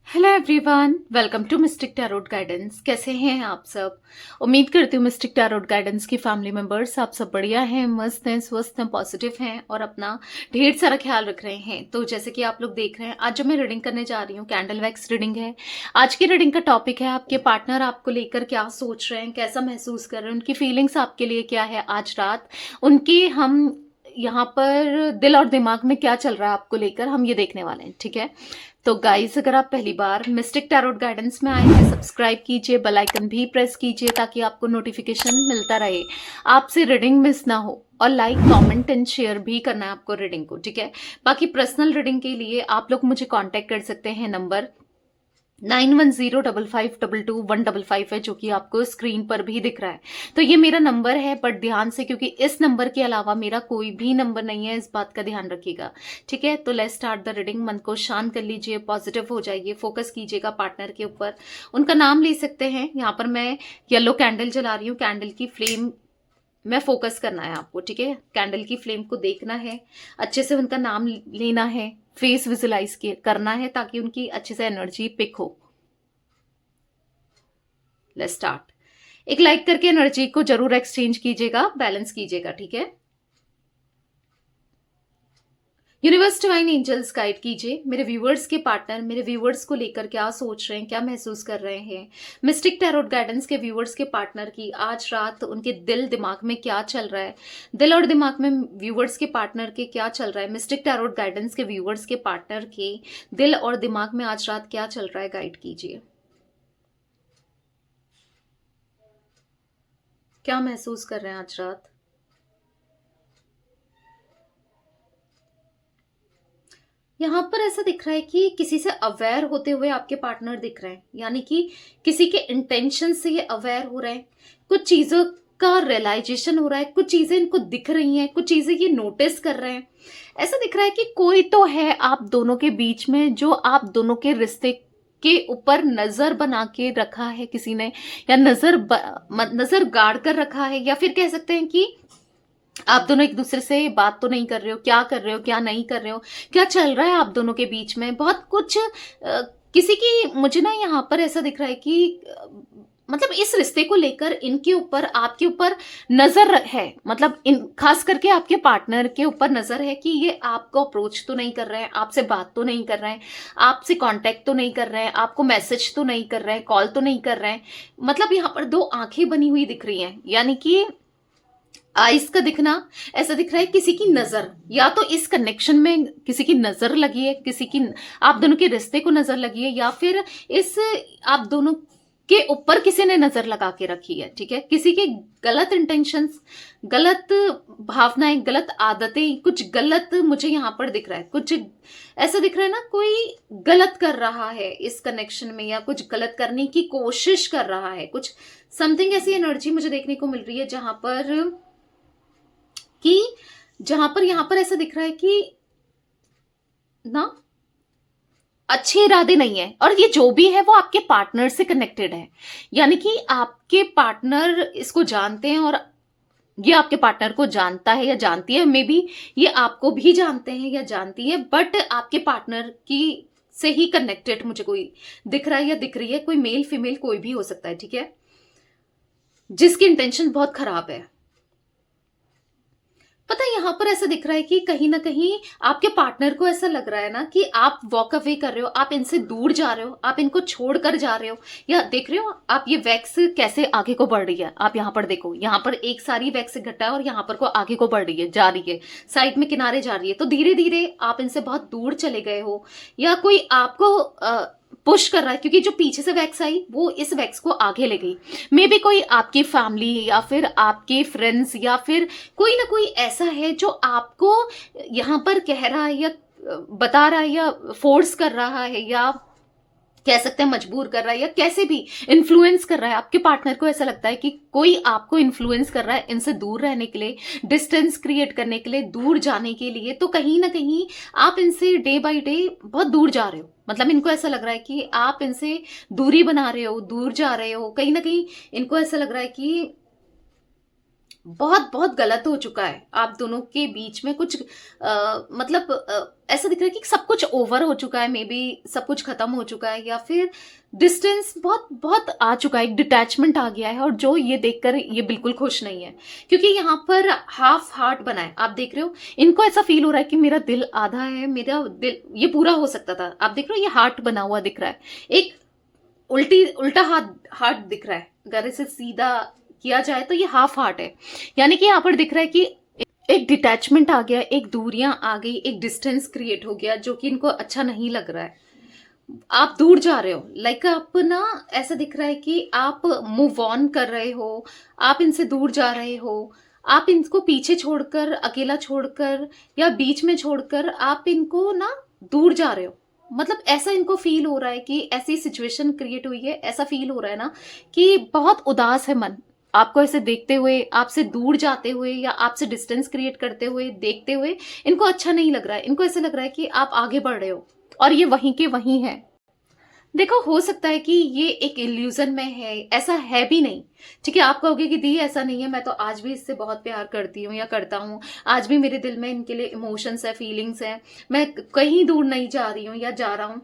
Hello everyone, welcome to mystic tarot guidance. कैसे हैं आप सब? उम्मीद करती हूँ मिस्टिक टैरोट गाइडेंस की फैमिली मेंबर्स आप सब बढ़िया हैं, मस्त हैं, स्वस्थ हैं, पॉजिटिव हैं और अपना ढेर सारा ख्याल रख रहे हैं। तो जैसे कि आप लोग देख रहे हैं, आज जो मैं रीडिंग करने जा रही हूँ कैंडल वैक्स रीडिंग है। आज की रीडिंग का टॉपिक है आपके पार्टनर आपको लेकर क्या सोच रहे हैं, कैसा महसूस कर रहे हैं, उनकी फीलिंग्स आपके लिए क्या है आज रात, उनकी हम यहाँ पर दिल और दिमाग में क्या चल रहा है आपको लेकर, हम ये देखने वाले हैं। ठीक है, तो गाइस अगर आप पहली बार मिस्टिक टैरोट गाइडेंस में आए हैं, सब्सक्राइब कीजिए, बेल आइकन भी प्रेस कीजिए ताकि आपको नोटिफिकेशन मिलता रहे, आपसे रीडिंग मिस ना हो। और लाइक कमेंट एंड शेयर भी करना है आपको रीडिंग को। ठीक है, बाकी पर्सनल रीडिंग के लिए आप लोग मुझे कांटेक्ट कर सकते हैं। नंबर 9105222155 है, जो कि आपको स्क्रीन पर भी दिख रहा है। तो ये मेरा नंबर है, बट ध्यान से, क्योंकि इस नंबर के अलावा मेरा कोई भी नंबर नहीं है, इस बात का ध्यान रखिएगा। ठीक है, तो लेट्स स्टार्ट द रीडिंग। मन को शांत कर लीजिए, पॉजिटिव हो जाइए, फोकस कीजिएगा पार्टनर के ऊपर। उनका नाम ले सकते हैं। यहाँ पर मैं येलो कैंडल जला रही हूँ, कैंडल की फ्लेम में फोकस करना है आपको। ठीक है, कैंडल की फ्लेम को देखना है, अच्छे से उनका नाम लेना है, फेस विजुलाइज करना है ताकि उनकी अच्छे से एनर्जी पिक हो। Let's start. एक लाइक करके एनर्जी को जरूर एक्सचेंज कीजिएगा, बैलेंस कीजिएगा। ठीक है, यूनिवर्स डिवाइन एंजल्स गाइड कीजिए मेरे व्यूवर्स के पार्टनर मेरे व्यूवर्स को लेकर क्या सोच रहे हैं, क्या महसूस कर रहे हैं। मिस्टिक टैरोट गाइडेंस के व्यूवर्स के पार्टनर की आज रात उनके दिल दिमाग में क्या चल रहा है, दिल और दिमाग में व्यूवर्स के पार्टनर के क्या चल रहा है। मिस्टिक टैरोट गाइडेंस के व्यूवर्स के पार्टनर के दिल और दिमाग में आज रात क्या चल रहा है, गाइड कीजिए। क्या महसूस कर रहे हैं आज रात? यहाँ पर ऐसा दिख रहा है कि किसी से अवेयर होते हुए आपके पार्टनर दिख रहे हैं, यानी कि किसी के इंटेंशन से ये अवेयर हो रहे हैं, कुछ चीजों का रियलाइजेशन हो रहा है, कुछ चीजें इनको दिख रही हैं, कुछ चीजें ये नोटिस कर रहे हैं। ऐसा दिख रहा है कि कोई तो है आप दोनों के बीच में जो आप दोनों के रिश्ते के ऊपर नजर बना के रखा है किसी ने, या नजर गाड़ कर रखा है, या फिर कह सकते हैं कि आप दोनों एक दूसरे से बात तो नहीं कर रहे हो, क्या कर रहे हो, क्या नहीं कर रहे हो, क्या चल रहा है आप दोनों के बीच में, बहुत कुछ किसी की, मुझे ना यहाँ पर ऐसा दिख रहा है कि मतलब इस रिश्ते को लेकर इनके ऊपर, आपके ऊपर नजर है, मतलब इन खास करके आपके पार्टनर के ऊपर नजर है कि ये आपको अप्रोच तो नहीं कर रहे हैं, आपसे बात तो नहीं कर रहे हैं, आपसे कांटेक्ट तो नहीं कर रहे हैं, आपको मैसेज तो नहीं कर रहे हैं, कॉल तो नहीं कर रहे हैं। मतलब यहाँ पर दो आंखें बनी हुई दिख रही हैं, यानी कि आइस का दिखना ऐसा दिख रहा है किसी की नजर, या तो इस कनेक्शन में किसी की नजर लगी है, किसी की आप दोनों के रिश्ते को नजर लगी है, या फिर इस आप दोनों के ऊपर किसी ने नजर लगा के रखी है। ठीक है, किसी के गलत इंटेंशंस, गलत भावनाएं, गलत आदतें, कुछ गलत मुझे यहाँ पर दिख रहा है, कुछ ऐसा दिख रहा है ना, कोई गलत कर रहा है इस कनेक्शन में, या कुछ गलत करने की कोशिश कर रहा है, कुछ समथिंग ऐसी एनर्जी मुझे देखने को मिल रही है जहां पर यहां पर ऐसा दिख रहा है कि ना अच्छे इरादे नहीं है, और ये जो भी है वो आपके पार्टनर से कनेक्टेड है, यानी कि आपके पार्टनर इसको जानते हैं, और ये आपके पार्टनर को जानता है या जानती है, मे बी ये आपको भी जानते हैं या जानती है, बट आपके पार्टनर की से ही कनेक्टेड मुझे कोई दिख रहा है या दिख रही है, कोई मेल फीमेल कोई भी हो सकता है। ठीक है, जिसकी इंटेंशन बहुत खराब है। पता है यहाँ पर ऐसा दिख रहा है कि कहीं ना कहीं आपके पार्टनर को ऐसा लग रहा है ना कि आप वॉक अवे कर रहे हो, आप इनसे दूर जा रहे हो, आप इनको छोड़कर जा रहे हो। या देख रहे हो आप ये वैक्स कैसे आगे को बढ़ रही है, आप यहाँ पर देखो, यहाँ पर एक सारी वैक्स इकट्ठा है और यहाँ पर को आगे को बढ़ रही है, जा रही है, साइड में किनारे जा रही है। तो धीरे धीरे आप इनसे बहुत दूर चले गए हो, या कोई आपको पुश कर रहा है, क्योंकि जो पीछे से वैक्स आई वो इस वैक्स को आगे ले गई। मे बी कोई आपकी फैमिली या फिर आपके फ्रेंड्स या फिर कोई ना कोई ऐसा है जो आपको यहाँ पर कह रहा है या बता रहा है या फोर्स कर रहा है, या कह सकते हैं मजबूर कर रहा है, या कैसे भी इन्फ्लुएंस कर रहा है। आपके पार्टनर को ऐसा लगता है कि कोई आपको इन्फ्लुएंस कर रहा है इनसे दूर रहने के लिए, डिस्टेंस क्रिएट करने के लिए, दूर जाने के लिए। तो कहीं ना कहीं आप इनसे डे बाय डे बहुत दूर जा रहे हो, मतलब इनको ऐसा लग रहा है कि आप इनसे दूरी बना रहे हो, दूर जा रहे हो। कहीं ना कहीं इनको ऐसा लग रहा है कि बहुत बहुत गलत हो चुका है आप दोनों के बीच में कुछ मतलब ऐसा दिख रहा है कि सब कुछ ओवर हो चुका है, मे बी सब कुछ खत्म हो चुका है, या फिर डिस्टेंस बहुत बहुत आ चुका है, एक डिटैचमेंट आ गया है। और जो ये देखकर ये बिल्कुल खुश नहीं है, क्योंकि यहाँ पर हाफ हार्ट बना है। आप देख रहे हो, इनको ऐसा फील हो रहा है कि मेरा दिल आधा है, मेरा दिल ये पूरा हो सकता था। आप देख रहे हो, ये हार्ट बना हुआ दिख रहा है, एक उल्टा हाथ हार्ट दिख रहा है। अगर इसे सीधा किया जाए तो ये हाफ हार्ट है, यानी कि यहाँ पर दिख रहा है कि एक डिटैचमेंट आ गया, एक दूरियां आ गई, एक डिस्टेंस क्रिएट हो गया, जो कि इनको अच्छा नहीं लग रहा है। आप दूर जा रहे हो, लाइक आप ना, ऐसा दिख रहा है कि आप मूव ऑन कर रहे हो, आप इनसे दूर जा रहे हो, आप इनको पीछे छोड़कर, अकेला छोड़कर या बीच में छोड़कर आप इनको ना दूर जा रहे हो। मतलब ऐसा इनको फील हो रहा है कि ऐसी सिचुएशन क्रिएट हुई है, ऐसा फील हो रहा है ना कि बहुत उदास है मन, आपको ऐसे देखते हुए, आपसे दूर जाते हुए या आपसे डिस्टेंस क्रिएट करते हुए, देखते हुए इनको अच्छा नहीं लग रहा है। इनको ऐसा लग रहा है कि आप आगे बढ़ रहे हो और ये वहीं के वहीं है। देखो, हो सकता है कि ये एक इल्यूजन में है, ऐसा है भी नहीं। ठीक है, आप कहोगे कि दी ऐसा नहीं है, मैं तो आज भी इससे बहुत प्यार करती हूँ या करता हूँ, आज भी मेरे दिल में इनके लिए इमोशंस है, फीलिंग्स है, मैं कहीं दूर नहीं जा रही हूँ या जा रहा हूँ।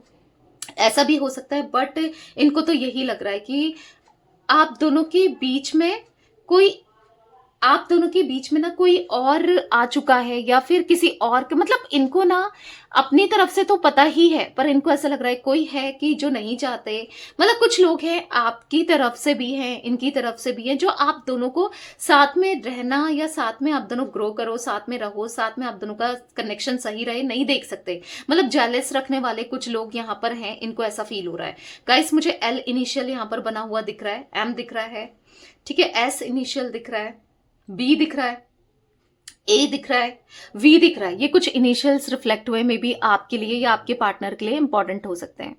ऐसा भी हो सकता है, बट इनको तो यही लग रहा है कि आप दोनों के बीच में कोई आप दोनों के बीच में ना कोई और आ चुका है, या फिर किसी और के, मतलब इनको ना अपनी तरफ से तो पता ही है, पर इनको ऐसा लग रहा है कोई है कि जो नहीं चाहते। मतलब कुछ लोग हैं, आपकी तरफ से भी हैं, इनकी तरफ से भी हैं, जो आप दोनों को साथ में रहना या साथ में आप दोनों ग्रो करो, साथ में रहो, साथ में आप दोनों का कनेक्शन सही रहे, नहीं देख सकते। मतलब जेलस रखने वाले कुछ लोग यहाँ पर हैं, इनको ऐसा फील हो रहा है। गाइस, मुझे एल इनिशियल यहाँ पर बना हुआ दिख रहा है, एम दिख रहा है, ठीक है, एस इनिशियल दिख रहा है, बी दिख रहा है, ए दिख रहा है, वी दिख रहा है। ये कुछ इनिशियल्स रिफ्लेक्ट हुए, मे बी आपके लिए या आपके पार्टनर के लिए इंपॉर्टेंट हो सकते हैं।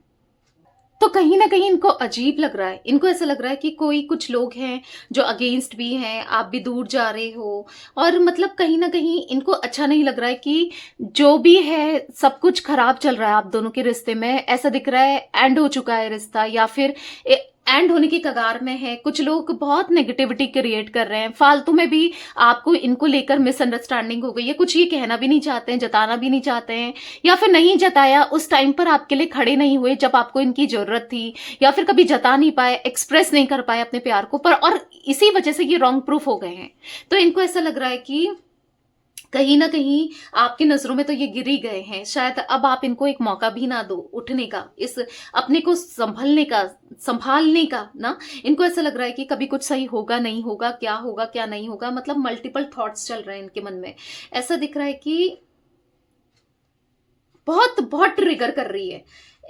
तो कहीं ना कहीं इनको अजीब लग रहा है, इनको ऐसा लग रहा है कि कोई कुछ लोग हैं जो अगेंस्ट भी हैं, आप भी दूर जा रहे हो, और मतलब कहीं ना कहीं इनको अच्छा नहीं लग रहा है कि जो भी है सब कुछ खराब चल रहा है आप दोनों के रिश्ते में। ऐसा दिख रहा है एंड हो चुका है रिश्ता, या फिर एंड होने की कगार में है। कुछ लोग बहुत नेगेटिविटी क्रिएट कर रहे हैं, फालतू में भी आपको इनको लेकर मिसअंडरस्टैंडिंग हो गई है, कुछ ये कहना भी नहीं चाहते हैं, जताना भी नहीं चाहते हैं, या फिर नहीं जताया, उस टाइम पर आपके लिए खड़े नहीं हुए जब आपको इनकी जरूरत थी, या फिर कभी जता नहीं पाए, एक्सप्रेस नहीं कर पाए अपने प्यार को, पर और इसी वजह से ये रॉन्ग प्रूफ हो गए हैं। तो इनको ऐसा लग रहा है कि कहीं ना कहीं आपकी नजरों में तो ये गिर ही गए हैं, शायद अब आप इनको एक मौका भी ना दो उठने का, इस अपने को संभालने का ना। इनको ऐसा लग रहा है कि कभी कुछ सही होगा नहीं होगा, क्या होगा क्या नहीं होगा, मतलब मल्टीपल थॉट्स चल रहे हैं इनके मन में। ऐसा दिख रहा है कि बहुत बहुत ट्रिगर कर रही है,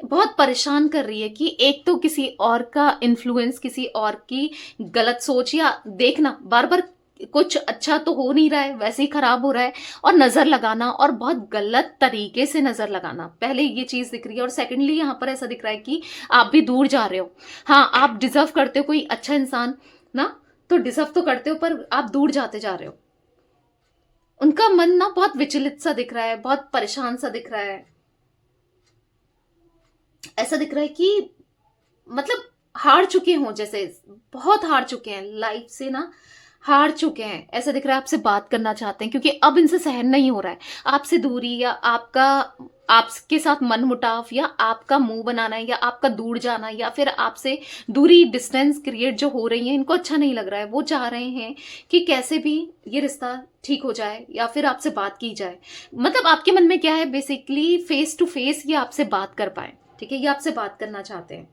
बहुत परेशान कर रही है कि एक तो किसी और का इन्फ्लुएंस, किसी और की गलत सोच, या देखना बार बार कुछ अच्छा तो हो नहीं रहा है, वैसे ही खराब हो रहा है, और नजर लगाना, और बहुत गलत तरीके से नजर लगाना। पहले ये चीज दिख रही है, और सेकंडली यहाँ पर ऐसा दिख रहा है कि आप भी दूर जा रहे हो। हाँ, आप डिजर्व करते हो कोई अच्छा इंसान ना, तो डिजर्व तो करते हो, पर आप दूर जाते जा रहे हो। उनका मन ना बहुत विचलित सा दिख रहा है, बहुत परेशान सा दिख रहा है। ऐसा दिख रहा है कि मतलब हार चुके हों, जैसे बहुत हार चुके हैं लाइफ से ना, हार चुके हैं। ऐसा दिख रहा है आपसे बात करना चाहते हैं, क्योंकि अब इनसे सहन नहीं हो रहा है आपसे दूरी, या आपका आपके साथ मनमुटाव, या आपका मुंह बनाना, या आपका दूर जाना, या फिर आपसे दूरी, डिस्टेंस क्रिएट जो हो रही है, इनको अच्छा नहीं लग रहा है। वो चाह रहे हैं कि कैसे भी ये रिश्ता ठीक हो जाए, या फिर आपसे बात की जाए। मतलब आपके मन में क्या है, बेसिकली फेस टू फेस ये आपसे बात कर पाए, ठीक है, ये आपसे बात करना चाहते हैं।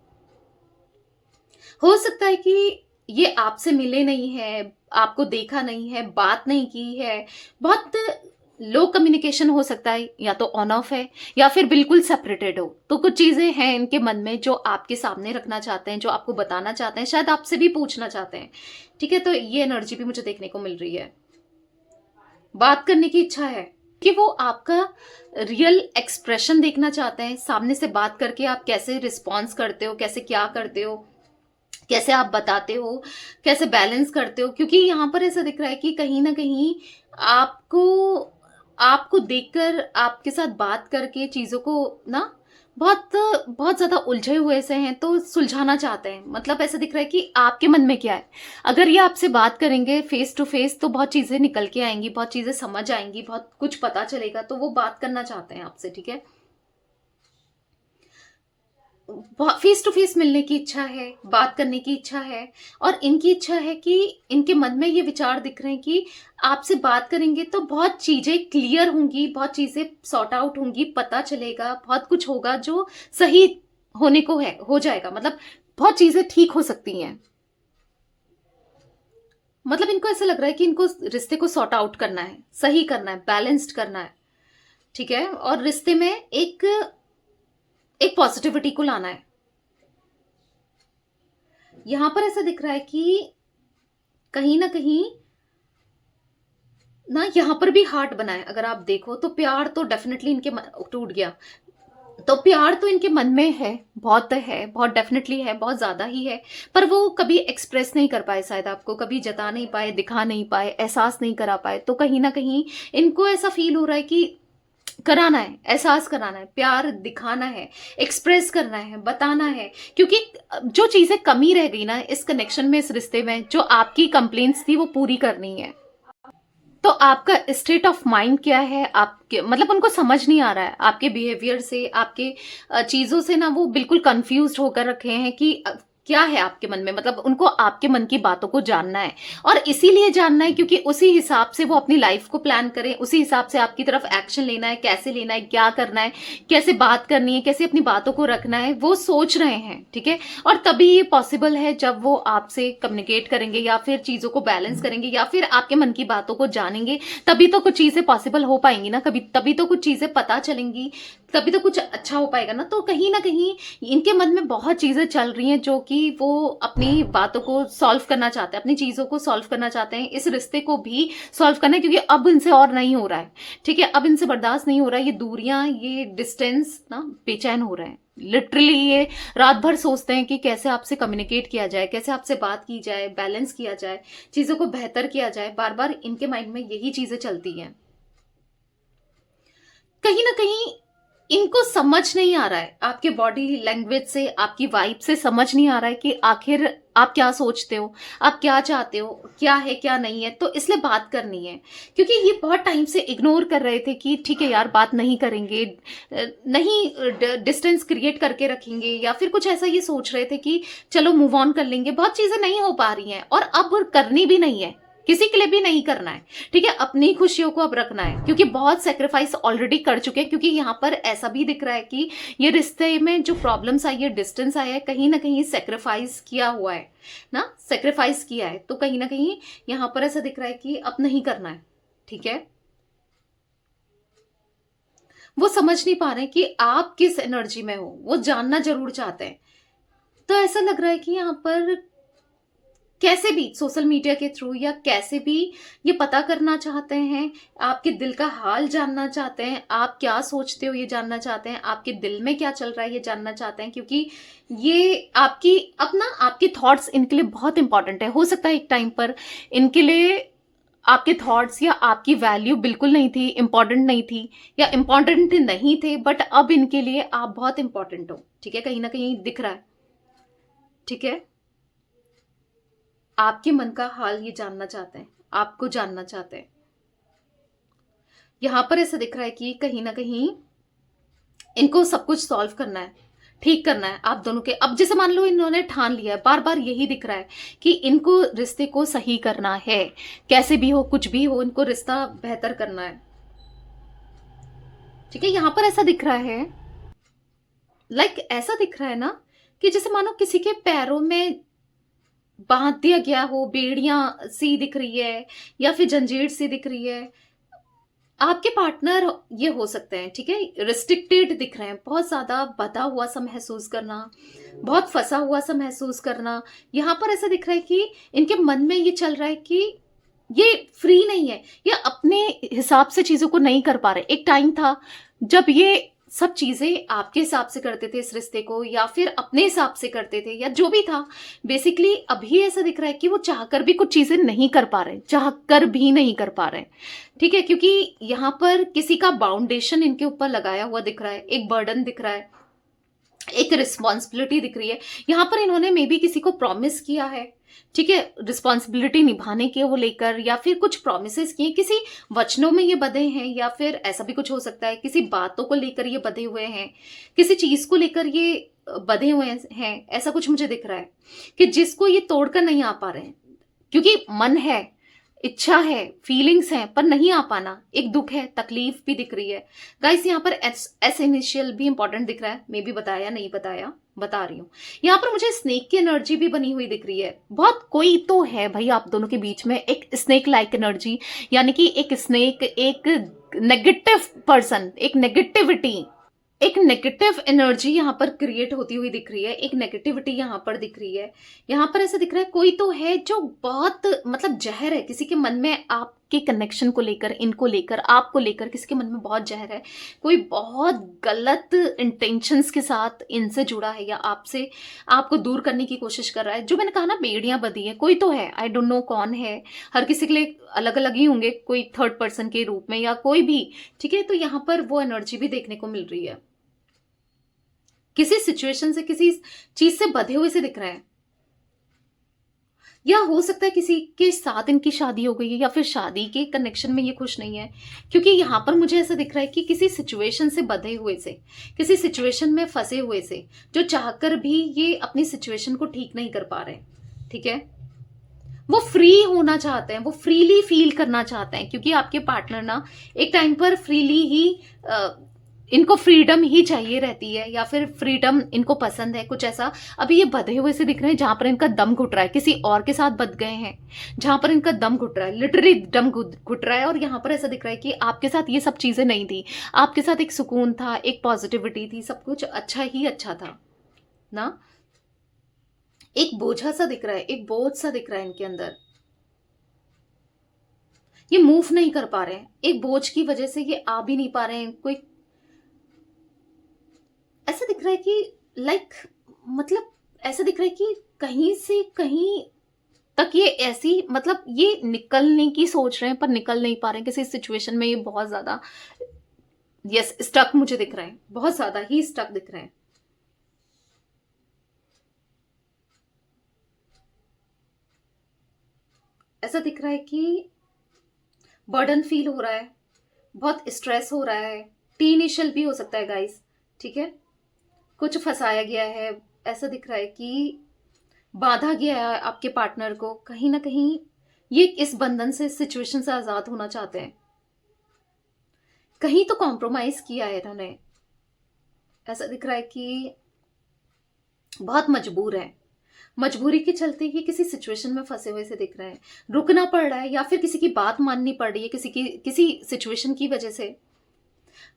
हो सकता है कि ये आपसे मिले नहीं है, आपको देखा नहीं है, बात नहीं की है, बहुत लो कम्युनिकेशन हो सकता है, या तो ऑन ऑफ है, या फिर बिल्कुल सेपरेटेड हो। तो कुछ चीजें हैं इनके मन में जो आपके सामने रखना चाहते हैं, जो आपको बताना चाहते हैं, शायद आपसे भी पूछना चाहते हैं, ठीक है। तो ये एनर्जी भी मुझे देखने को मिल रही है, बात करने की इच्छा है, कि वो आपका रियल एक्सप्रेशन देखना चाहते हैं। सामने से बात करके आप कैसे रिस्पॉन्स करते हो, कैसे क्या करते हो, कैसे आप बताते हो, कैसे बैलेंस करते हो। क्योंकि यहाँ पर ऐसा दिख रहा है कि कहीं ना कहीं आपको आपको देखकर, आपके साथ बात करके चीजों को ना बहुत बहुत ज़्यादा उलझे हुए से हैं, तो सुलझाना चाहते हैं। मतलब ऐसा दिख रहा है कि आपके मन में क्या है। अगर ये आपसे बात करेंगे फेस टू फेस तो बहुत चीज़ें निकल के आएँगी, बहुत चीज़ें समझ आएँगी, बहुत कुछ पता चलेगा, तो वो बात करना चाहते हैं आपसे, ठीक है? फेस टू फेस मिलने की इच्छा है, बात करने की इच्छा है, और इनकी इच्छा है कि इनके मन में ये विचार दिख रहे हैं कि आपसे बात करेंगे तो बहुत चीजें क्लियर होंगी, बहुत चीजें सॉर्ट आउट होंगी, पता चलेगा, बहुत कुछ होगा जो सही होने को है, हो जाएगा। मतलब बहुत चीजें ठीक हो सकती हैं। मतलब इनको ऐसा लग रहा है कि इनको रिश्ते को सॉर्ट आउट करना है, सही करना है, बैलेंस्ड करना है, ठीक है? और रिश्ते में एक एक पॉजिटिविटी को लाना है। यहां पर ऐसा दिख रहा है कि कहीं ना कहीं ना यहाँ पर भी हार्ट बना है। अगर आप देखो तो प्यार तो डेफिनेटली इनके टूट गया, तो प्यार तो इनके मन में है, बहुत डेफिनेटली है, बहुत ज्यादा ही है। पर वो कभी एक्सप्रेस नहीं कर पाए, शायद आपको कभी जता नहीं पाए, दिखा नहीं पाए, एहसास नहीं करा पाए। तो कहीं ना कहीं इनको ऐसा फील हो रहा है कि कराना है, एहसास कराना है, प्यार दिखाना है, एक्सप्रेस करना है, बताना है। क्योंकि जो चीजें कमी रह गई ना इस कनेक्शन में, इस रिश्ते में, जो आपकी कंप्लेंट्स थी वो पूरी करनी है। तो आपका स्टेट ऑफ माइंड क्या है, आपके मतलब उनको समझ नहीं आ रहा है आपके बिहेवियर से, आपके चीजों से ना वो बिल्कुल कंफ्यूज होकर रखे हैं कि क्या है आपके मन में। मतलब उनको आपके मन की बातों को जानना है, और इसीलिए जानना है क्योंकि उसी हिसाब से वो अपनी लाइफ को प्लान करें, उसी हिसाब से आपकी तरफ एक्शन लेना है, कैसे लेना है, क्या करना है, कैसे बात करनी है, कैसे अपनी बातों को रखना है, वो सोच रहे हैं, ठीक है? और तभी ये पॉसिबल है जब वो आपसे कम्युनिकेट करेंगे, या फिर चीजों को बैलेंस करेंगे, या फिर आपके मन की बातों को जानेंगे। तभी तो कुछ चीजें पॉसिबल हो पाएंगी ना, कभी तभी तो कुछ चीजें पता चलेंगी, तभी तो कुछ अच्छा हो पाएगा ना। तो कहीं ना कहीं इनके मन में बहुत चीजें चल रही हैं जो कि वो अपनी बातों को सॉल्व करना चाहते हैं, अपनी चीजों को सॉल्व करना चाहते हैं, इस रिश्ते को भी सॉल्व करना है। क्योंकि अब इनसे और नहीं हो रहा है, ठीक है? अब इनसे बर्दाश्त नहीं हो रहा है, ये दूरियां, ये डिस्टेंस ना, बेचैन हो रहे हैं लिटरली। ये रात भर सोचते हैं कि कैसे आपसे कम्युनिकेट किया जाए, कैसे आपसे बात की जाए, बैलेंस किया जाए, चीजों को बेहतर किया जाए। बार बार इनके माइंड में यही चीजें चलती हैं। कहीं ना कहीं इनको समझ नहीं आ रहा है, आपके बॉडी लैंग्वेज से, आपकी वाइब से समझ नहीं आ रहा है कि आखिर आप क्या सोचते हो, आप क्या चाहते हो, क्या है क्या नहीं है। तो इसलिए बात करनी है, क्योंकि ये बहुत टाइम से इग्नोर कर रहे थे कि ठीक है यार बात नहीं करेंगे, नहीं डिस्टेंस क्रिएट करके रखेंगे, या फिर कुछ ऐसा ये सोच रहे थे कि चलो मूव ऑन कर लेंगे। बहुत चीजें नहीं हो पा रही हैं, और अब करनी भी नहीं है, किसी के लिए भी नहीं करना है, ठीक है? अपनी खुशियों को अब रखना है, क्योंकि बहुत सेक्रीफाइस ऑलरेडी कर चुके हैं। क्योंकि यहाँ पर ऐसा भी दिख रहा है कि ये रिश्ते में जो प्रॉब्लम्स आई है, डिस्टेंस आया है, कहीं ना कहीं सेक्रीफाइस किया हुआ है ना, सेक्रीफाइस किया है। तो कहीं ना कहीं यहाँ पर ऐसा दिख रहा है कि अब नहीं करना है, ठीक है? वो समझ नहीं पा रहे कि आप किस एनर्जी में हो, वो जानना जरूर चाहते हैं। तो ऐसा लग रहा है कि यहाँ पर कैसे भी सोशल मीडिया के थ्रू या कैसे भी ये पता करना चाहते हैं, आपके दिल का हाल जानना चाहते हैं, आप क्या सोचते हो ये जानना चाहते हैं, आपके दिल में क्या चल रहा है ये जानना चाहते हैं। क्योंकि ये आपकी अपना आपके थॉट्स इनके लिए बहुत इंपॉर्टेंट है। हो सकता है एक टाइम पर इनके लिए आपके थॉट्स या आपकी वैल्यू बिल्कुल नहीं थी, इंपॉर्टेंट नहीं थी, या इंपॉर्टेंट नहीं थे, बट अब इनके लिए आप बहुत इंपॉर्टेंट हो, ठीक है? कहीं ना कहीं दिख रहा है, ठीक है? आपके मन का हाल ये जानना चाहते हैं, आपको जानना चाहते हैं। यहां पर ऐसा दिख रहा है कि कहीं ना कहीं इनको सब कुछ सॉल्व करना है, ठीक करना है आप दोनों के। अब जैसे मान लो इन्होंने ठान लिया है, बार बार यही दिख रहा है कि इनको रिश्ते को सही करना है, कैसे भी हो, कुछ भी हो, इनको रिश्ता बेहतर करना है, ठीक है? यहां पर ऐसा दिख रहा है, ऐसा दिख रहा है ना कि जैसे मानो किसी के पैरों में बांध दिया गया हो, बेड़ियां सी दिख रही है, या फिर जंजीर सी दिख रही है। आपके पार्टनर ये हो सकते हैं, ठीक है? रिस्ट्रिक्टेड दिख रहे हैं, बहुत ज्यादा बंधा हुआ सा महसूस करना, बहुत फंसा हुआ सा महसूस करना। यहां पर ऐसा दिख रहा है कि इनके मन में ये चल रहा है कि ये फ्री नहीं है, या अपने हिसाब से चीजों को नहीं कर पा रहे। एक टाइम था जब ये सब चीजें आपके हिसाब से करते थे इस रिश्ते को, या फिर अपने हिसाब से करते थे, या जो भी था। बेसिकली अभी ऐसा दिख रहा है कि वो चाहकर भी कुछ चीजें नहीं कर पा रहे, चाहकर भी नहीं कर पा रहे, ठीक है? क्योंकि यहाँ पर किसी का बाउंडेशन इनके ऊपर लगाया हुआ दिख रहा है, एक बर्डन दिख रहा है, एक रिस्पॉन्सिबिलिटी दिख रही है। यहाँ पर इन्होंने मे बी किसी को प्रॉमिस किया है, ठीक है, रिस्पॉन्सिबिलिटी निभाने के वो लेकर, या फिर कुछ प्रोमिसेस किए, किसी वचनों में ये बंधे हैं, या फिर ऐसा भी कुछ हो सकता है किसी बातों को लेकर ये बंधे हुए हैं, किसी चीज को लेकर ये बंधे हुए हैं। ऐसा कुछ मुझे दिख रहा है कि जिसको ये तोड़कर नहीं आ पा रहे हैं, क्योंकि मन है, इच्छा है, फीलिंग्स हैं, पर नहीं आ पाना, एक दुख है, तकलीफ भी दिख रही है। गाइस यहाँ पर एस इनिशियल भी इंपॉर्टेंट दिख रहा है, मे बी बताया नहीं बताया, बता रही हूँ। यहाँ पर मुझे स्नेक की एनर्जी भी बनी हुई दिख रही है। बहुत कोई तो है भाई आप दोनों के बीच में, एक स्नेक लाइक एनर्जी, यानी कि एक स्नेक, एक नेगेटिव पर्सन, एक नेगेटिव एनर्जी यहाँ पर क्रिएट होती हुई दिख रही है, एक नेगेटिविटी यहाँ पर दिख रही है। यहाँ पर ऐसा दिख रहा है कोई तो है जो बहुत मतलब जहर है किसी के मन में, आपके कनेक्शन को लेकर, इनको लेकर, आपको लेकर किसी के मन में बहुत जहर है। कोई बहुत गलत इंटेंशंस के साथ इनसे जुड़ा है, या आपसे, आपको दूर करने की कोशिश कर रहा है। जो मैंने कहा ना, बेड़ियां बंधी हैं, कोई तो है, आई डोंट नो कौन है, हर किसी के लिए अलग अलग ही होंगे, कोई थर्ड पर्सन के रूप में या कोई भी, ठीक है। तो यहाँ पर वो एनर्जी भी देखने को मिल रही है, किसी सिचुएशन से, किसी चीज से बंधे हुए से दिख रहे हैं। या हो सकता है किसी के साथ इनकी शादी हो गई है, या फिर शादी के कनेक्शन में ये खुश नहीं है, क्योंकि यहां पर मुझे ऐसा दिख रहा है कि किसी सिचुएशन से बंधे हुए से, किसी सिचुएशन में फंसे हुए से, जो चाहकर भी ये अपनी सिचुएशन को ठीक नहीं कर पा रहे, ठीक है। वो फ्री होना चाहते हैं, वो फ्रीली फील करना चाहते हैं, क्योंकि आपके पार्टनर ना एक टाइम पर फ्रीली ही इनको फ्रीडम ही चाहिए रहती है, या फिर फ्रीडम इनको पसंद है, कुछ ऐसा। अभी ये बंधे हुए से दिख रहे हैं जहां पर इनका दम घुट रहा है, किसी और के साथ बंध गए हैं जहां पर इनका दम घुट रहा है, लिटरली दम घुट रहा है। और यहाँ पर ऐसा दिख रहा है कि आपके साथ ये सब चीजें नहीं थी, आपके साथ एक सुकून था, एक पॉजिटिविटी थी, सब कुछ अच्छा ही अच्छा था ना। एक बोझा सा दिख रहा है, एक बोझ सा दिख रहा है इनके अंदर, ये मूव नहीं कर पा रहे हैं, एक बोझ की वजह से ये आ भी नहीं पा रहे हैं। कोई ऐसा दिख रहा है कि लाइक मतलब ऐसा दिख रहा है कि कहीं से कहीं तक ये ऐसी, मतलब ये निकलने की सोच रहे हैं पर निकल नहीं पा रहे हैं किसी सिचुएशन में। ये बहुत ज्यादा यस स्टक मुझे दिख रहा है, बहुत ज्यादा ही स्टक दिख रहे हैं। ऐसा दिख रहा है कि बर्डन फील हो रहा है, बहुत स्ट्रेस हो रहा है, टी इनिशियल भी हो सकता है गाइस, ठीक है। कुछ फंसाया गया है, ऐसा दिख रहा है कि बांधा गया है आपके पार्टनर को कहीं ना कहीं। ये इस बंधन से, सिचुएशन से आजाद होना चाहते हैं, कहीं तो कॉम्प्रोमाइज किया है इन्होंने। ऐसा दिख रहा है कि बहुत मजबूर है, मजबूरी के चलते ये किसी सिचुएशन में फंसे हुए से दिख रहे हैं, रुकना पड़ रहा है, या फिर किसी की बात माननी पड़ रही है किसी सिचुएशन की वजह से।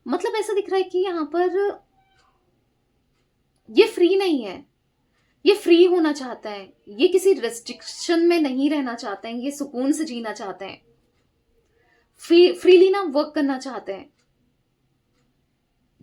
मतलब ऐसा दिख रहा है कि यहाँ पर ये फ्री नहीं है, ये फ्री होना चाहता है, ये किसी रेस्ट्रिक्शन में नहीं रहना चाहते हैं, ये सुकून से जीना चाहते हैं, फ्रीली ना वर्क करना चाहते हैं,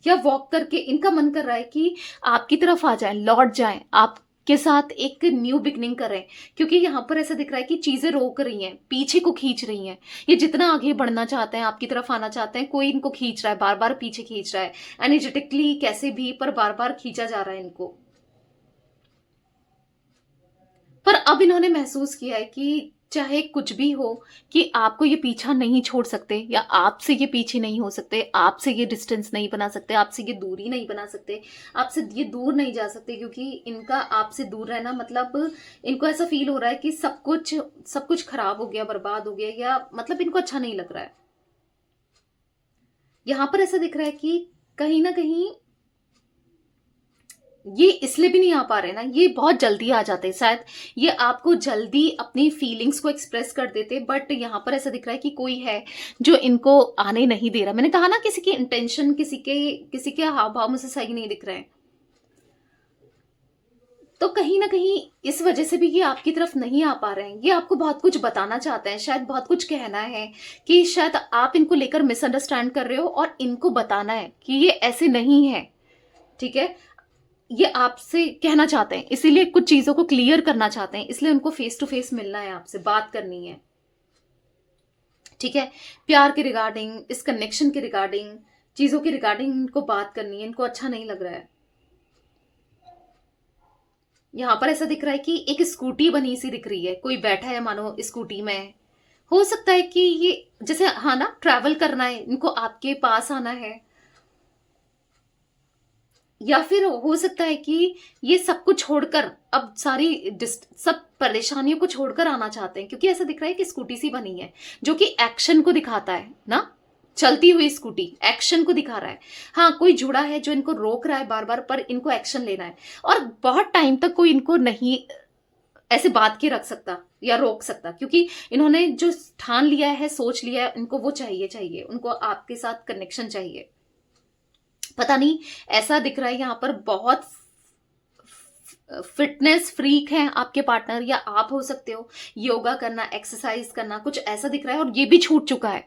या वॉक करके इनका मन कर रहा है कि आपकी तरफ आ जाए, लौट जाए, आपके साथ एक न्यू बिगनिंग करें। क्योंकि यहां पर ऐसा दिख रहा है कि चीजें रोक रही हैं, पीछे को खींच रही हैं। ये जितना आगे बढ़ना चाहते हैं, आपकी तरफ आना चाहते हैं, कोई इनको खींच रहा है, बार बार पीछे खींच रहा है, एनर्जेटिकली कैसे भी, पर बार बार खींचा जा रहा है इनको। पर अब इन्होंने महसूस किया है कि चाहे कुछ भी हो, कि आपको ये पीछा नहीं छोड़ सकते, या आपसे ये पीछे नहीं हो सकते, आपसे ये डिस्टेंस नहीं बना सकते, आपसे ये दूरी नहीं बना सकते, आपसे ये दूर नहीं जा सकते। क्योंकि इनका आपसे दूर रहना मतलब इनको ऐसा फील हो रहा है कि सब कुछ खराब हो गया, बर्बाद हो गया, या मतलब इनको अच्छा नहीं लग रहा है। यहां पर ऐसा दिख रहा है कि कहीं ना कहीं ये इसलिए भी नहीं आ पा रहे ना, ये बहुत जल्दी आ जाते, शायद ये आपको जल्दी अपनी फीलिंग्स को एक्सप्रेस कर देते, बट यहाँ पर ऐसा दिख रहा है कि कोई है जो इनको आने नहीं दे रहा। मैंने कहा ना, किसी की इंटेंशन, किसी के हाव भाव मुझे सही नहीं दिख रहे हैं। तो कहीं ना कहीं इस वजह से भी ये आपकी तरफ नहीं आ पा रहे हैं। ये आपको बहुत कुछ बताना चाहते हैं, शायद बहुत कुछ कहना है, कि शायद आप इनको लेकर मिसअंडरस्टैंड कर रहे हो, और इनको बताना है कि ये ऐसे नहीं है, ठीक है। ये आपसे कहना चाहते हैं, इसीलिए कुछ चीजों को क्लियर करना चाहते हैं, इसलिए उनको फेस टू फेस मिलना है, आपसे बात करनी है, ठीक है। प्यार के रिगार्डिंग, इस कनेक्शन के रिगार्डिंग, चीजों के रिगार्डिंग इनको बात करनी है, इनको अच्छा नहीं लग रहा है। यहाँ पर ऐसा दिख रहा है कि एक स्कूटी बनी सी दिख रही है, कोई बैठा है मानो स्कूटी में। हो सकता है कि ये जैसे, हाँ ना, ट्रैवल करना है इनको, आपके पास आना है, या फिर हो सकता है कि ये सब कुछ छोड़कर अब सब परेशानियों को छोड़कर आना चाहते हैं, क्योंकि ऐसा दिख रहा है कि स्कूटी सी बनी है जो कि एक्शन को दिखाता है ना, चलती हुई स्कूटी एक्शन को दिखा रहा है। हाँ, कोई जुड़ा है जो इनको रोक रहा है बार बार, पर इनको एक्शन लेना है, और बहुत टाइम तक कोई इनको नहीं ऐसे बात के रख सकता या रोक सकता, क्योंकि इन्होंने जो ठान लिया है, सोच लिया है, इनको वो चाहिए चाहिए, उनको आपके साथ कनेक्शन चाहिए। पता नहीं, ऐसा दिख रहा है यहाँ पर बहुत फिटनेस फ्रीक हैं आपके पार्टनर, या आप हो सकते हो। योगा करना, एक्सरसाइज करना, कुछ ऐसा दिख रहा है, और ये भी छूट चुका है।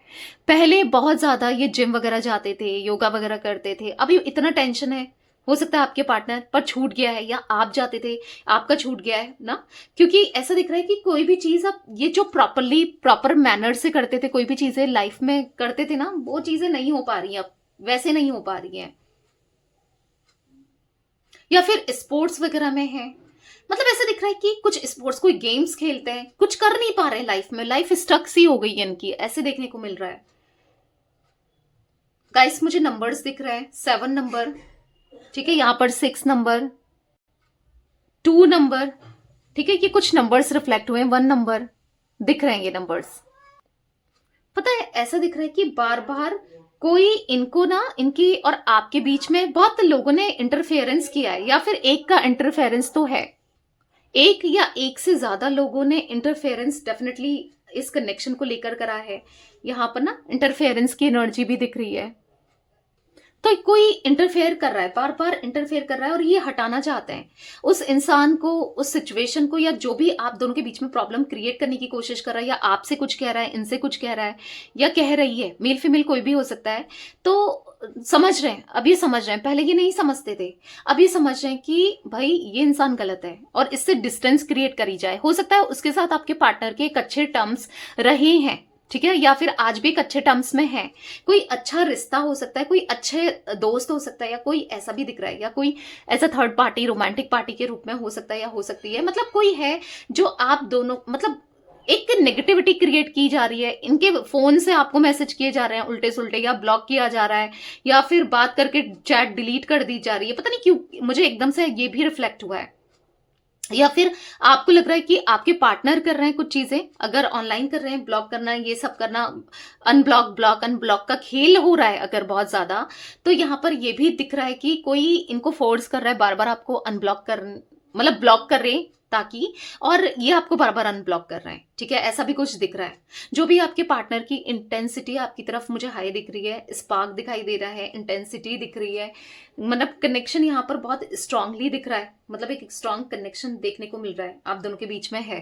पहले बहुत ज्यादा ये जिम वगैरह जाते थे, योगा वगैरह करते थे, अभी इतना टेंशन है, हो सकता है आपके पार्टनर पर छूट गया है, या आप जाते थे आपका छूट गया है ना। क्योंकि ऐसा दिख रहा है कि कोई भी चीज आप ये जो प्रॉपर मैनर से करते थे, कोई भी चीजें लाइफ में करते थे ना, वो चीजें नहीं हो पा रही हैं अब, वैसे नहीं हो पा रही हैं, या फिर स्पोर्ट्स वगैरह में है। मतलब ऐसा दिख रहा है कि कुछ स्पोर्ट्स, कोई गेम्स खेलते हैं, कुछ कर नहीं पा रहे हैं लाइफ में, लाइफ स्टक सी हो गई है इनकी, ऐसे देखने को मिल रहा है। गाइस, मुझे नंबर्स दिख रहे हैं, 7 नंबर, ठीक है, यहां पर 6 नंबर, 2 नंबर, ठीक है, ये कुछ नंबर्स रिफ्लेक्ट हुए हैं, 1 नंबर दिख रहे हैं ये नंबर्स। पता है, ऐसा दिख रहा है कि बार बार कोई इनको ना, इनकी और आपके बीच में बहुत लोगों ने इंटरफेरेंस किया है, या फिर एक का इंटरफेरेंस तो है, एक या एक से ज्यादा लोगों ने इंटरफेरेंस डेफिनेटली इस कनेक्शन को लेकर करा है। यहां पर ना इंटरफेरेंस की एनर्जी भी दिख रही है, तो कोई इंटरफेयर कर रहा है, बार बार इंटरफेयर कर रहा है, और ये हटाना चाहते हैं उस इंसान को, उस सिचुएशन को, या जो भी आप दोनों के बीच में प्रॉब्लम क्रिएट करने की कोशिश कर रहा है, या आपसे कुछ कह रहा है, इनसे कुछ कह रहा है, या कह रही है, मेल फीमेल कोई भी हो सकता है। तो समझ रहे हैं, अब ये समझ रहे हैं, पहले ये नहीं समझते थे, अब ये समझ रहे हैं कि भाई ये इंसान गलत है, और इससे डिस्टेंस क्रिएट करी जाए। हो सकता है उसके साथ आपके पार्टनर के एक अच्छे टर्म्स रहे हैं, ठीक है, या फिर आज भी एक अच्छे टर्म्स में है, कोई अच्छा रिश्ता हो सकता है, कोई अच्छे दोस्त हो सकता है, या कोई ऐसा भी दिख रहा है, या कोई ऐसा थर्ड पार्टी, रोमांटिक पार्टी के रूप में हो सकता है, या हो सकती है, मतलब कोई है जो आप दोनों, मतलब एक नेगेटिविटी क्रिएट की जा रही है, इनके फोन से आपको मैसेज किए जा रहे हैं उल्टे सुल्टे, या ब्लॉक किया जा रहा है, या फिर बात करके चैट डिलीट कर दी जा रही है, पता नहीं क्यों मुझे एकदम से ये भी रिफ्लेक्ट हुआ है। या फिर आपको लग रहा है कि आपके पार्टनर कर रहे हैं कुछ चीजें, अगर ऑनलाइन कर रहे हैं, ब्लॉक करना, ये सब करना, अनब्लॉक ब्लॉक अनब्लॉक का खेल हो रहा है अगर बहुत ज्यादा, तो यहाँ पर ये भी दिख रहा है कि कोई इनको फोर्स कर रहा है बार बार आपको अनब्लॉक कर, मतलब ब्लॉक कर रहे हैं ताकि, और ये आपको बार बार अनब्लॉक कर रहे हैं, ठीक है, ऐसा भी कुछ दिख रहा है। जो भी आपके पार्टनर की इंटेंसिटी आपकी तरफ मुझे हाई दिख रही है, स्पार्क दिखाई दे रहा है, इंटेंसिटी दिख रही है, मतलब कनेक्शन यहाँ पर बहुत स्ट्रांगली दिख रहा है, मतलब एक स्ट्रांग कनेक्शन देखने को मिल रहा है आप दोनों के बीच में है।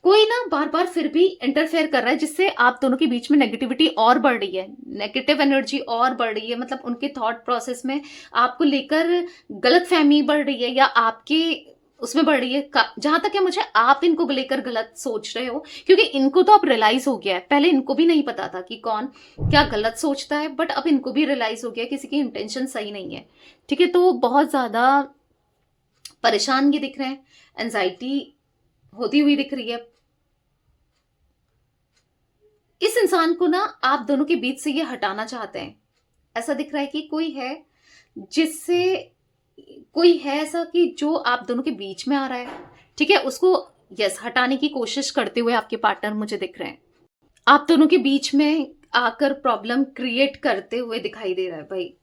कोई ना बार बार फिर भी इंटरफेयर कर रहा है, जिससे आप दोनों के बीच में नेगेटिविटी और बढ़ रही है, नेगेटिव एनर्जी और बढ़ रही है, मतलब उनके थॉट प्रोसेस में आपको लेकर गलत फहमी बढ़ रही है, या आपके उसमें बढ़ रही है, जहां तक है मुझे आप इनको लेकर गलत सोच रहे हो, क्योंकि इनको तो अब रियलाइज हो गया है, पहले इनको भी नहीं पता था कि कौन क्या गलत सोचता है, बट अब इनको भी रियलाइज हो गया किसी की इंटेंशन सही नहीं है, ठीक है, तो बहुत ज्यादा परेशान ये दिख रहे हैं, एंजाइटी होती हुई दिख रही है। इस इंसान को ना आप दोनों के बीच से ये हटाना चाहते हैं, ऐसा दिख रहा है कि कोई है जिससे, कोई है ऐसा कि जो आप दोनों के बीच में आ रहा है, ठीक है, उसको यस हटाने की कोशिश करते हुए आपके पार्टनर मुझे दिख रहे हैं, आप दोनों के बीच में आकर प्रॉब्लम क्रिएट करते हुए दिखाई दे रहा है भाई।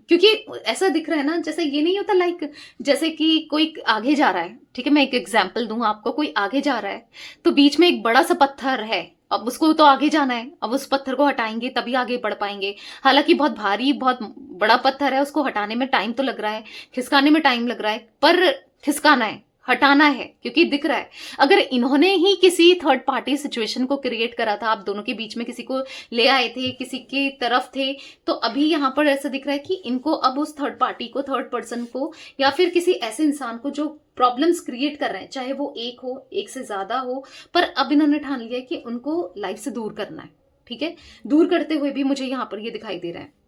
क्योंकि ऐसा दिख रहा है ना, जैसे ये नहीं होता लाइक, जैसे कि कोई आगे जा रहा है, ठीक है, मैं एक एग्जांपल दूं आपको, कोई आगे जा रहा है तो बीच में एक बड़ा सा पत्थर है, अब उसको तो आगे जाना है, अब उस पत्थर को हटाएंगे तभी आगे बढ़ पाएंगे, हालांकि बहुत भारी बहुत बड़ा पत्थर है, उसको हटाने में टाइम तो लग रहा है, खिसकाने में टाइम लग रहा है, पर खिसकाना है, हटाना है, क्योंकि दिख रहा है अगर इन्होंने ही किसी थर्ड पार्टी सिचुएशन को क्रिएट करा था, आप दोनों के बीच में किसी को ले आए थे, किसी की तरफ थे, तो अभी यहां पर ऐसा दिख रहा है कि इनको अब उस थर्ड पार्टी को, थर्ड पर्सन को, या फिर किसी ऐसे इंसान को जो प्रॉब्लम्स क्रिएट कर रहे हैं, चाहे वो एक हो, एक से ज्यादा हो, पर अब इन्होंने ठान लिया है कि उनको लाइफ से दूर करना है, ठीक है, दूर करते हुए भी मुझे यहां पर ये दिखाई दे रहा है।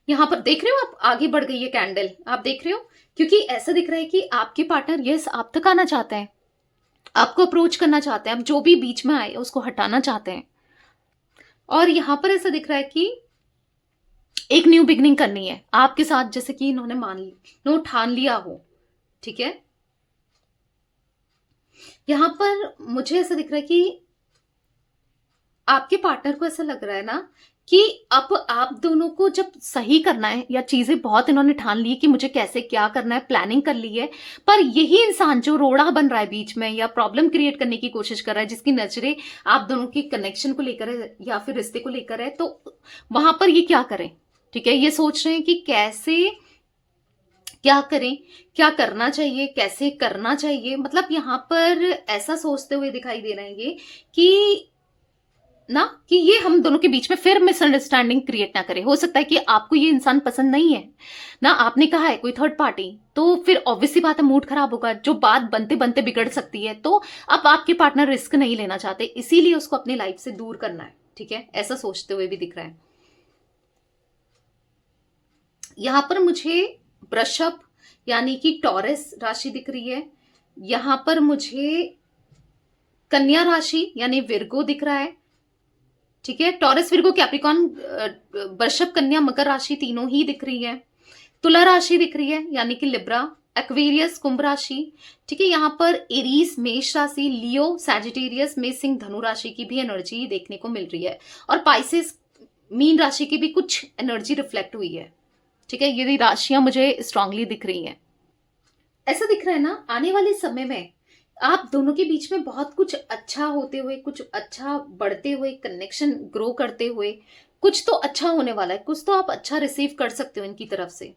यहाँ पर देख रहे हो आप, आगे बढ़ गई है कैंडल, आप देख रहे हो, क्योंकि ऐसा दिख रहा है कि आपके पार्टनर यस आप तक आना चाहते हैं, आपको अप्रोच करना चाहते हैं, अब जो भी बीच में आए उसको हटाना चाहते हैं। और यहाँ पर ऐसा दिख रहा है कि एक न्यू बिगनिंग करनी है आपके साथ, जैसे कि इन्होंने ठान लिया हो, ठीक है। यहां पर मुझे ऐसा दिख रहा है कि आपके पार्टनर को ऐसा लग रहा है ना कि अब आप दोनों को जब सही करना है, या चीजें बहुत इन्होंने ठान ली कि मुझे कैसे क्या करना है, प्लानिंग कर ली है, पर यही इंसान जो रोड़ा बन रहा है बीच में या प्रॉब्लम क्रिएट करने की कोशिश कर रहा है, जिसकी नजरें आप दोनों के कनेक्शन को लेकर है या फिर रिश्ते को लेकर है, तो वहां पर ये क्या करें, ठीक है। ये सोच रहे हैं कि कैसे क्या करें, क्या करना चाहिए, कैसे करना चाहिए, मतलब यहाँ पर ऐसा सोचते हुए दिखाई दे रहे हैं ये कि ना कि ये हम दोनों के बीच में फिर मिसअंडरस्टैंडिंग क्रिएट ना करे। हो सकता है कि आपको ये इंसान पसंद नहीं है ना, आपने कहा है कोई थर्ड पार्टी, तो फिर ऑब्वियसली बात है मूड खराब होगा, जो बात बनते बनते बिगड़ सकती है। तो अब आपके पार्टनर रिस्क नहीं लेना चाहते, इसीलिए उसको अपनी लाइफ से दूर करना है, ठीक है, ऐसा सोचते हुए भी दिख रहा है। यहां पर मुझे वृषभ यानी कि टॉरस राशि दिख रही है, यहां पर मुझे कन्या राशि यानी विर्गो दिख रहा है, ठीक है। टॉरस, विर्गो, कैप्रिकॉन, वृषभ, कन्या, मकर राशि तीनों ही दिख रही है। तुला राशि दिख रही है यानी कि लिब्रा, एक्वेरियस, कुंभ राशि, ठीक है। यहाँ पर एरीज, मेष राशि, लियो, सैजिटेरियस, मेष, सिंह, धनु राशि की भी एनर्जी देखने को मिल रही है, और पाइसेस, मीन राशि की भी कुछ एनर्जी रिफ्लेक्ट हुई है, ठीक है। ये राशियां मुझे स्ट्रांगली दिख रही हैं। ऐसा दिख रहा है ना, आने वाले समय में आप दोनों के बीच में बहुत कुछ अच्छा होते हुए, कुछ अच्छा बढ़ते हुए, कनेक्शन ग्रो करते हुए, कुछ तो अच्छा होने वाला है, कुछ तो आप अच्छा रिसीव कर सकते हो इनकी तरफ से,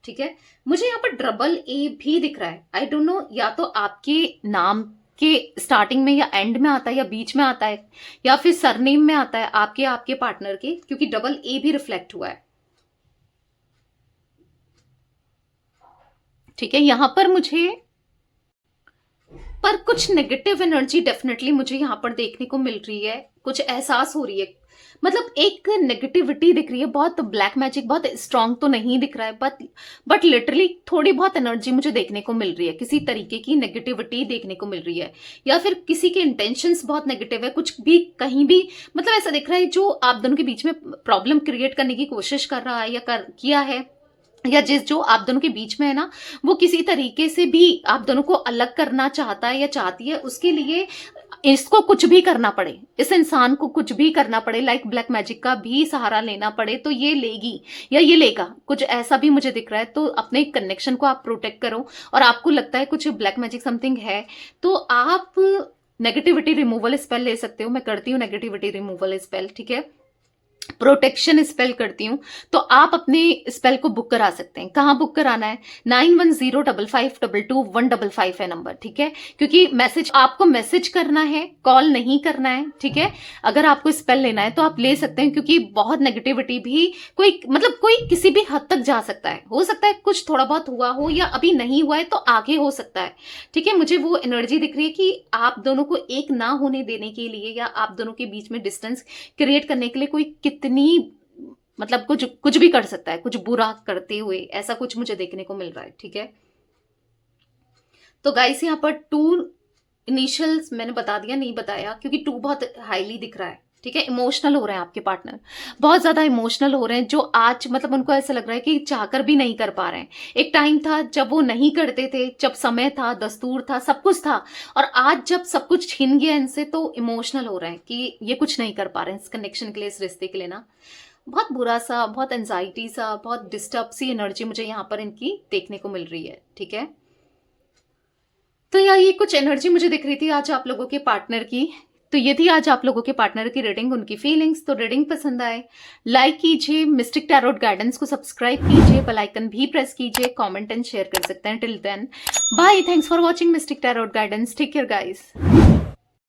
ठीक है। मुझे यहाँ पर डबल ए भी दिख रहा है, आई डोंट नो, या तो आपके नाम के स्टार्टिंग में या एंड में आता है या बीच में आता है या फिर सरनेम में आता है आपके पार्टनर के, क्योंकि डबल ए भी रिफ्लेक्ट हुआ है, ठीक है। यहां पर मुझे पर कुछ नेगेटिव एनर्जी डेफिनेटली मुझे यहां पर देखने को मिल रही है, कुछ एहसास हो रही है, मतलब एक नेगेटिविटी दिख रही है, बहुत ब्लैक मैजिक, बहुत स्ट्रांग तो नहीं दिख रहा है, बट लिटरली थोड़ी बहुत एनर्जी मुझे देखने को मिल रही है, किसी तरीके की नेगेटिविटी देखने को मिल रही है, या फिर किसी के इंटेंशंस बहुत नेगेटिव है, कुछ भी कहीं भी, मतलब ऐसा दिख रहा है जो आप दोनों के बीच में प्रॉब्लम क्रिएट करने की कोशिश कर रहा है या किया है, या जो आप दोनों के बीच में है ना, वो किसी तरीके से भी आप दोनों को अलग करना चाहता है या चाहती है, उसके लिए इसको कुछ भी करना पड़े, इस इंसान को कुछ भी करना पड़े, लाइक ब्लैक मैजिक का भी सहारा लेना पड़े, तो ये लेगी या ये लेगा, कुछ ऐसा भी मुझे दिख रहा है। तो अपने कनेक्शन को आप प्रोटेक्ट करो, और आपको लगता है कुछ ब्लैक मैजिक समथिंग है, तो आप नेगेटिविटी रिमूवल स्पेल ले सकते हो। मैं करती हूँ नेगेटिविटी रिमूवल स्पेल, ठीक है, प्रोटेक्शन स्पेल करती हूँ, तो आप अपने स्पेल को बुक करा सकते हैं। कहाँ बुक कराना है, 9105522155 है नंबर, ठीक है, क्योंकि आपको मैसेज करना है, कॉल नहीं करना है, ठीक है। अगर आपको स्पेल लेना है तो आप ले सकते हैं, क्योंकि बहुत नेगेटिविटी भी कोई किसी भी हद तक जा सकता है, हो सकता है कुछ थोड़ा बहुत हुआ हो या अभी नहीं हुआ है तो आगे हो सकता है, ठीक है। मुझे वो एनर्जी दिख रही है कि आप दोनों को एक ना होने देने के लिए, या आप दोनों के बीच में डिस्टेंस क्रिएट करने के लिए कोई कितनी, मतलब कुछ भी कर सकता है, कुछ बुरा करते हुए, ऐसा कुछ मुझे देखने को मिल रहा है, ठीक है। तो गाइस यहाँ पर 2 इनिशियल्स मैंने बता दिया, नहीं बताया क्योंकि 2 बहुत हाईली दिख रहा है, ठीक है। इमोशनल हो रहे हैं आपके पार्टनर, बहुत ज्यादा इमोशनल हो रहे हैं, जो आज मतलब उनको ऐसा लग रहा है कि चाहकर भी नहीं कर पा रहे हैं। एक टाइम था जब वो नहीं करते थे, जब समय था, दस्तूर था, सब कुछ था, और आज जब सब कुछ छीन गया इनसे, तो इमोशनल हो रहे हैं कि ये कुछ नहीं कर पा रहे हैं इस कनेक्शन के लिए, इस रिश्ते के लिए ना। बहुत बुरा सा, बहुत एंजाइटी सा, बहुत डिस्टर्ब सी एनर्जी मुझे यहाँ पर इनकी देखने को मिल रही है, ठीक है। तो यार ये कुछ एनर्जी मुझे दिख रही थी आज आप लोगों के पार्टनर की। तो ये थी आज आप लोगों के पार्टनर की रीडिंग, उनकी फीलिंग्स। तो रीडिंग पसंद आए लाइक कीजिए, मिस्टिक टैरोट गाइडेंस को सब्सक्राइब कीजिए, बेल आइकन भी प्रेस कीजिए, कमेंट एंड शेयर कर सकते हैं। Till then bye, thanks for watching mystic tarot guidance, take care guys.